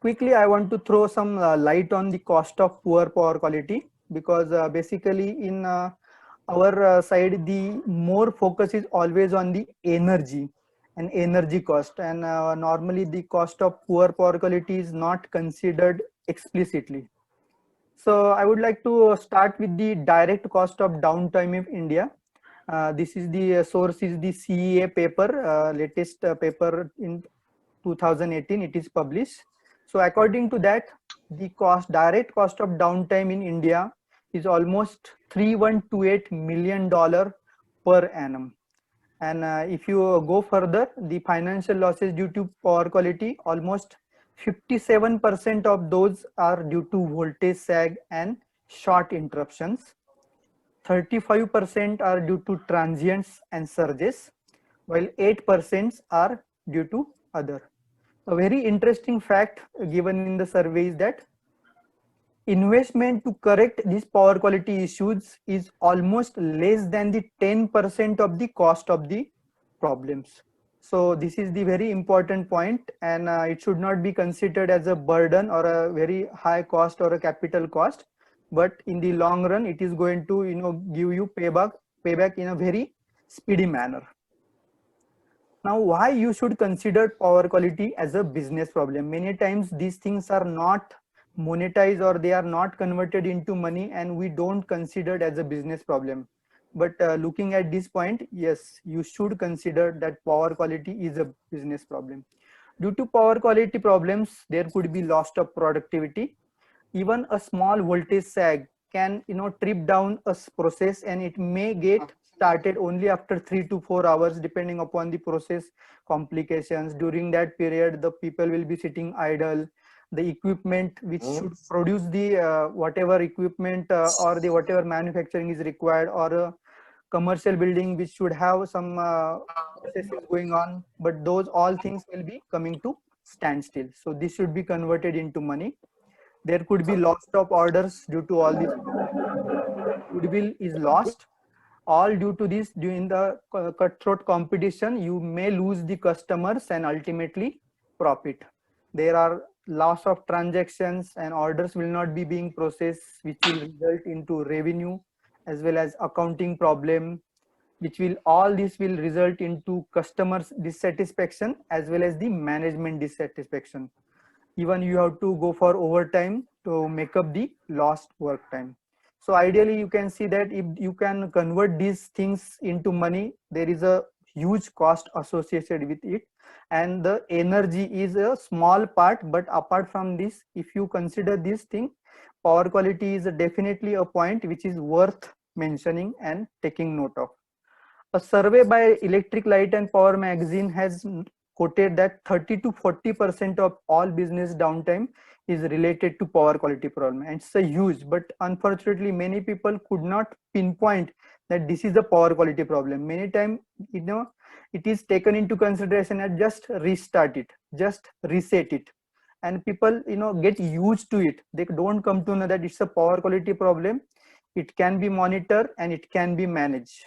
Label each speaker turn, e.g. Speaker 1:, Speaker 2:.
Speaker 1: quickly I want to throw some light on the cost of poor power quality, because basically in our side the more focus is always on the energy and energy cost, and normally the cost of poor power quality is not considered explicitly. So I would like to start with the direct cost of downtime in India. This is the source is the CEA paper, latest paper in 2018 it is published. So according to that, the direct cost of downtime in India is almost $3128 million per annum. And if you go further, the financial losses due to poor quality, almost 57% of those are due to voltage sag and short interruptions. 35% are due to transients and surges, while 8% are due to other. A very interesting fact given in the survey is that investment to correct these power quality issues is almost less than the 10% of the cost of the problems. So this is the very important point, and it should not be considered as a burden or a very high cost or a capital cost, but in the long run it is going to give you payback in a very speedy manner. Now, why you should consider power quality as a business problem? Many times these things are not monetized or they are not converted into money, and we don't consider it as a business problem. But looking at this point, yes, you should consider that power quality is a business problem. Due to power quality problems, there could be loss of productivity. Even a small voltage sag can trip down a process, and it may get started only after 3 to 4 hours depending upon the process complications. During that period the people will be sitting idle. The equipment which should produce the whatever equipment or the whatever manufacturing is required, or a commercial building which should have some processes going on, but those all things will be coming to standstill. So this should be converted into money. There could be loss of orders due to all this. Goodwill is lost, all due to this. During the cutthroat competition you may lose the customers and ultimately profit. There are loss of transactions, and orders will not be being processed, which will result into revenue as well as accounting problem, which will all this will result into customers dissatisfaction as well as the management dissatisfaction. Even you have to go for overtime to make up the lost work time. So ideally you can see that if you can convert these things into money, there is a huge cost associated with it, and the energy is a small part. But apart from this, if you consider this thing, power quality is definitely a point which is worth mentioning and taking note of. A survey by Electric Light and Power magazine has quoted that 30 to 40% of all business downtime is related to power quality problem. And it's a huge, but unfortunately many people could not pinpoint that this is a power quality problem. Many times it is taken into consideration and just restart it, just reset it, and people get used to it. They don't come to know that it's a power quality problem. It can be monitored and it can be managed.